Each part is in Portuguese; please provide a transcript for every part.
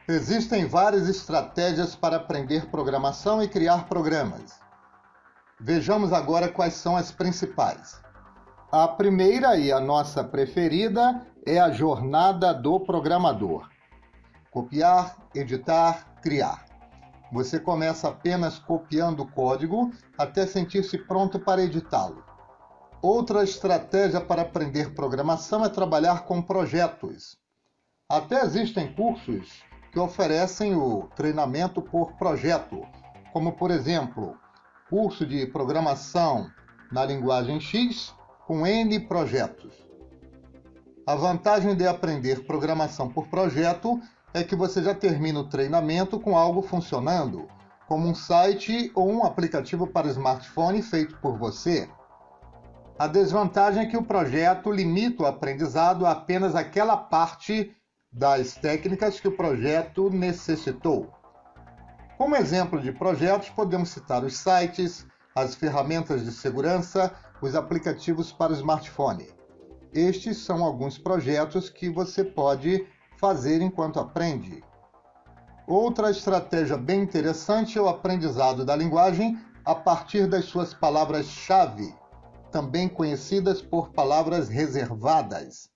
Existem várias estratégias para aprender programação e criar programas. Vejamos agora quais são as principais. A primeira e a nossa preferida é a jornada do programador. Copiar, editar, criar. Você começa apenas copiando o código até sentir-se pronto para editá-lo. Outra estratégia para aprender programação é trabalhar com projetos. Até existem cursos que oferecem o treinamento por projeto, como por exemplo, curso de programação na linguagem X com N projetos. A vantagem de aprender programação por projeto é que você já termina o treinamento com algo funcionando, como um site ou um aplicativo para smartphone feito por você. A desvantagem é que o projeto limita o aprendizado a apenas aquela parte das técnicas que o projeto necessitou. Como exemplo de projetos, podemos citar os sites, as ferramentas de segurança, os aplicativos para o smartphone. Estes são alguns projetos que você pode fazer enquanto aprende. Outra estratégia bem interessante é o aprendizado da linguagem a partir das suas palavras-chave, também conhecidas por palavras reservadas.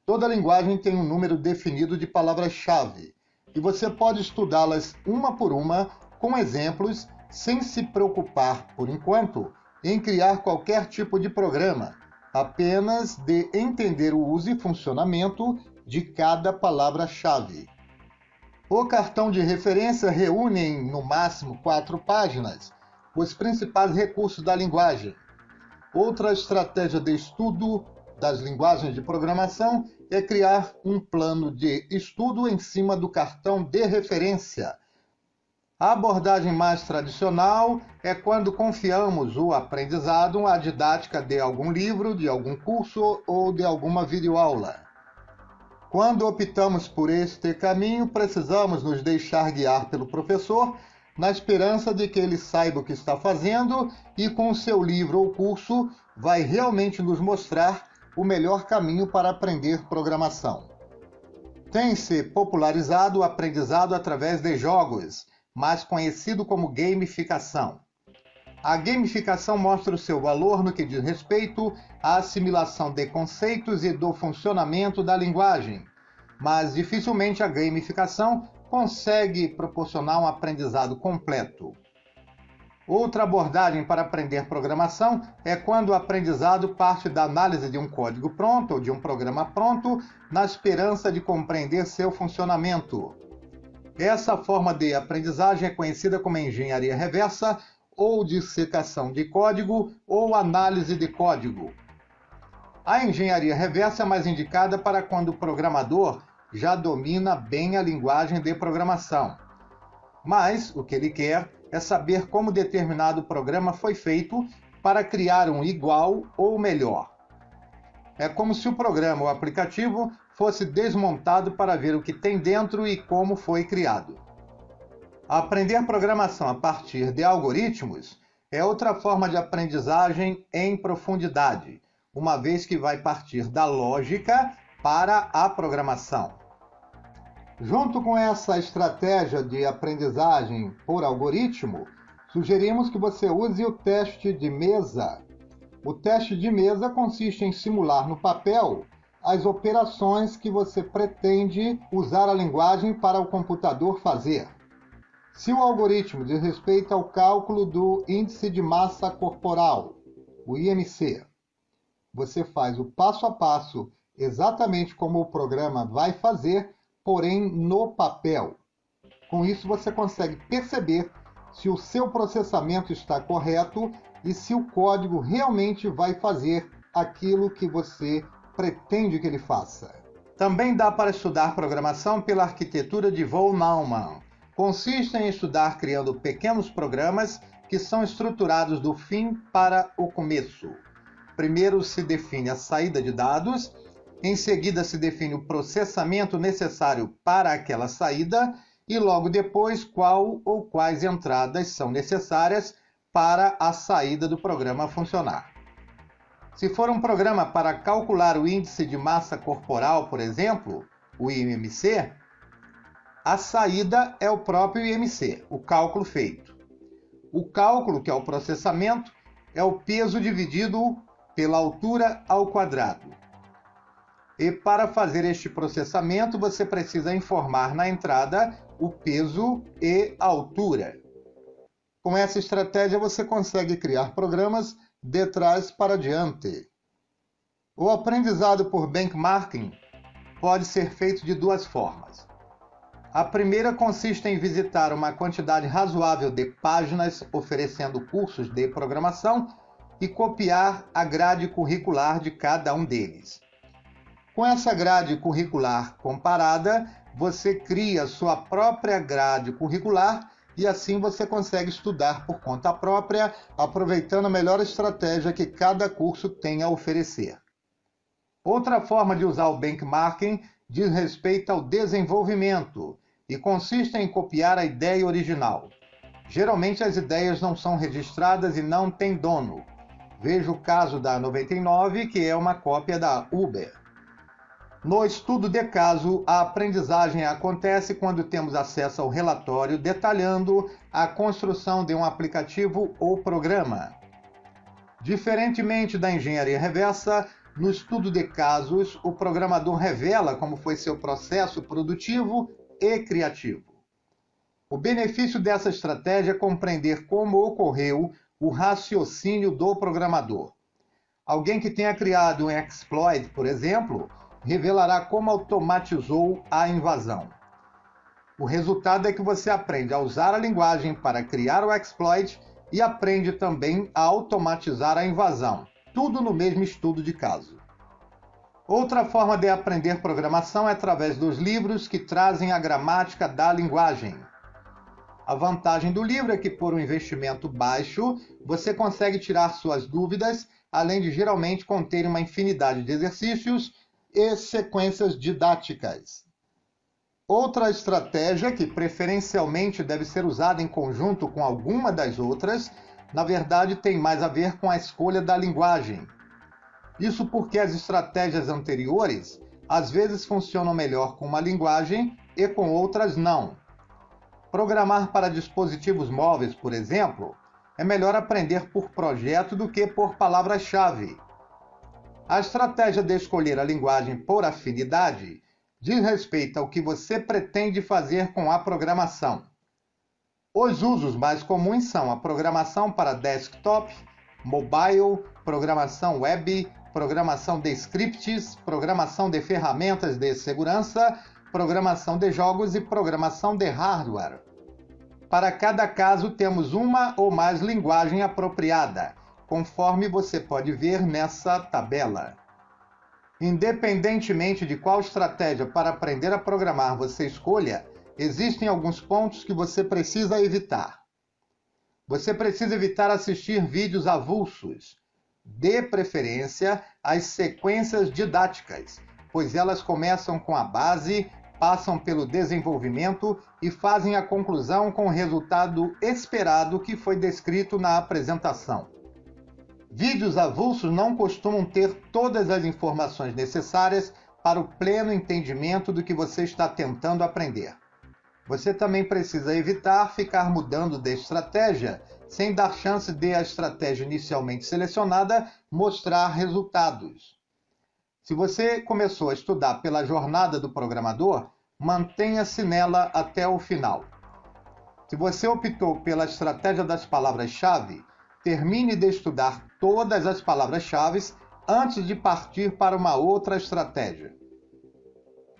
Toda linguagem tem um número definido de palavras-chave, e você pode estudá-las uma por uma, com exemplos, sem se preocupar, por enquanto, em criar qualquer tipo de programa, apenas de entender o uso e funcionamento de cada palavra-chave. O cartão de referência reúne em, no máximo, 4 páginas, os principais recursos da linguagem. Outra estratégia de estudo das linguagens de programação é criar um plano de estudo em cima do cartão de referência. A abordagem mais tradicional é quando confiamos o aprendizado à didática de algum livro, de algum curso ou de alguma videoaula. Quando optamos por este caminho, precisamos nos deixar guiar pelo professor, na esperança de que ele saiba o que está fazendo e com o seu livro ou curso vai realmente nos mostrar o melhor caminho para aprender programação. Tem-se popularizado o aprendizado através de jogos, mais conhecido como gamificação. A gamificação mostra o seu valor no que diz respeito à assimilação de conceitos e do funcionamento da linguagem, mas dificilmente a gamificação consegue proporcionar um aprendizado completo. Outra abordagem para aprender programação é quando o aprendizado parte da análise de um código pronto ou de um programa pronto, na esperança de compreender seu funcionamento. Essa forma de aprendizagem é conhecida como engenharia reversa, ou dissecação de código, ou análise de código. A engenharia reversa é mais indicada para quando o programador já domina bem a linguagem de programação. Mas o que ele quer é saber como determinado programa foi feito para criar um igual ou melhor. É como se o programa ou aplicativo fosse desmontado para ver o que tem dentro e como foi criado. Aprender programação a partir de algoritmos é outra forma de aprendizagem em profundidade, uma vez que vai partir da lógica para a programação. Junto com essa estratégia de aprendizagem por algoritmo, sugerimos que você use o teste de mesa. O teste de mesa consiste em simular no papel as operações que você pretende usar a linguagem para o computador fazer. Se o algoritmo diz respeito ao cálculo do índice de massa corporal, o IMC, você faz o passo a passo exatamente como o programa vai fazer, porém no papel. Com isso você consegue perceber se o seu processamento está correto e se o código realmente vai fazer aquilo que você pretende que ele faça. Também dá para estudar programação pela arquitetura de von Neumann. Consiste em estudar criando pequenos programas que são estruturados do fim para o começo. Primeiro se define a saída de dados, em seguida se define o processamento necessário para aquela saída e logo depois qual ou quais entradas são necessárias para a saída do programa funcionar. Se for um programa para calcular o índice de massa corporal, por exemplo, o IMC, A saída é o próprio IMC, o cálculo feito. O cálculo, que é o processamento, é o peso dividido pela altura ao quadrado. E para fazer este processamento, você precisa informar na entrada o peso e a altura. Com essa estratégia, você consegue criar programas de trás para diante. O aprendizado por benchmarking pode ser feito de duas formas. A primeira consiste em visitar uma quantidade razoável de páginas oferecendo cursos de programação e copiar a grade curricular de cada um deles. Com essa grade curricular comparada, você cria sua própria grade curricular e assim você consegue estudar por conta própria, aproveitando a melhor estratégia que cada curso tem a oferecer. Outra forma de usar o benchmarking diz respeito ao desenvolvimento e consiste em copiar a ideia original. Geralmente as ideias não são registradas e não têm dono. Veja o caso da 99, que é uma cópia da Uber. No estudo de caso, a aprendizagem acontece quando temos acesso ao relatório detalhando a construção de um aplicativo ou programa. Diferentemente da engenharia reversa, no estudo de casos, o programador revela como foi seu processo produtivo e criativo. O benefício dessa estratégia é compreender como ocorreu o raciocínio do programador. Alguém que tenha criado um exploit, por exemplo, revelará como automatizou a invasão. O resultado é que você aprende a usar a linguagem para criar o exploit e aprende também a automatizar a invasão, tudo no mesmo estudo de caso. Outra forma de aprender programação é através dos livros que trazem a gramática da linguagem. A vantagem do livro é que, por um investimento baixo, você consegue tirar suas dúvidas, além de geralmente conter uma infinidade de exercícios e sequências didáticas. Outra estratégia, que preferencialmente deve ser usada em conjunto com alguma das outras, na verdade tem mais a ver com a escolha da linguagem. Isso porque as estratégias anteriores às vezes funcionam melhor com uma linguagem e com outras não. Programar para dispositivos móveis, por exemplo, é melhor aprender por projeto do que por palavra-chave. A estratégia de escolher a linguagem por afinidade diz respeito ao que você pretende fazer com a programação. Os usos mais comuns são a programação para desktop, mobile, programação web, programação de scripts, programação de ferramentas de segurança, programação de jogos e programação de hardware. Para cada caso, temos uma ou mais linguagem apropriada, conforme você pode ver nessa tabela. Independentemente de qual estratégia para aprender a programar você escolha, existem alguns pontos que você precisa evitar. Você precisa evitar assistir vídeos avulsos, de preferência as sequências didáticas, pois elas começam com a base, passam pelo desenvolvimento e fazem a conclusão com o resultado esperado que foi descrito na apresentação. Vídeos avulsos não costumam ter todas as informações necessárias para o pleno entendimento do que você está tentando aprender. Você também precisa evitar ficar mudando de estratégia sem dar chance de a estratégia inicialmente selecionada mostrar resultados. Se você começou a estudar pela jornada do programador, mantenha-se nela até o final. Se você optou pela estratégia das palavras-chave, termine de estudar todas as palavras-chave antes de partir para uma outra estratégia.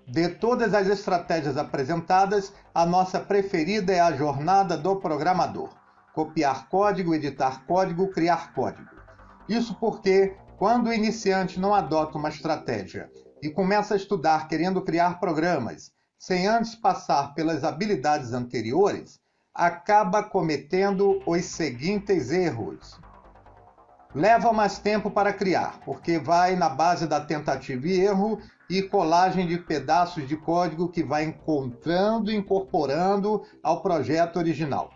De todas as estratégias apresentadas, a nossa preferida é a jornada do programador. Copiar código, editar código, criar código. Isso porque, quando o iniciante não adota uma estratégia e começa a estudar querendo criar programas, sem antes passar pelas habilidades anteriores, acaba cometendo os seguintes erros. Leva mais tempo para criar, porque vai na base da tentativa e erro e colagem de pedaços de código que vai encontrando e incorporando ao projeto original.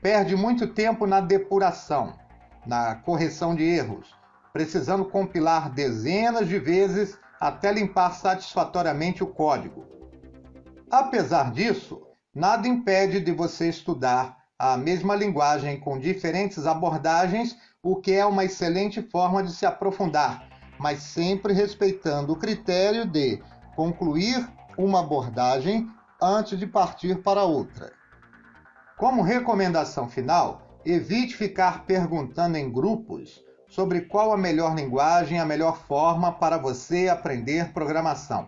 Perde muito tempo na depuração, na correção de erros, precisando compilar dezenas de vezes até limpar satisfatoriamente o código. Apesar disso, nada impede de você estudar a mesma linguagem com diferentes abordagens, o que é uma excelente forma de se aprofundar, mas sempre respeitando o critério de concluir uma abordagem antes de partir para outra. Como recomendação final, evite ficar perguntando em grupos sobre qual a melhor linguagem, a melhor forma para você aprender programação.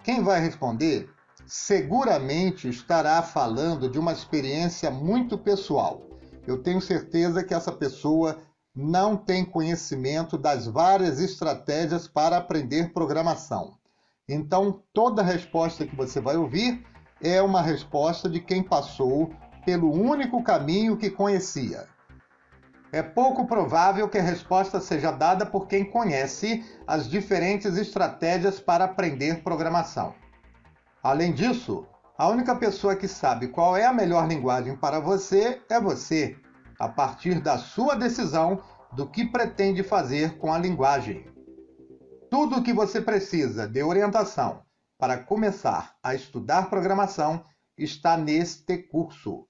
Quem vai responder seguramente estará falando de uma experiência muito pessoal. Eu tenho certeza que essa pessoa não tem conhecimento das várias estratégias para aprender programação. Então, toda resposta que você vai ouvir é uma resposta de quem passou pelo único caminho que conhecia. É pouco provável que a resposta seja dada por quem conhece as diferentes estratégias para aprender programação. Além disso, a única pessoa que sabe qual é a melhor linguagem para você é você, a partir da sua decisão do que pretende fazer com a linguagem. Tudo o que você precisa de orientação para começar a estudar programação está neste curso.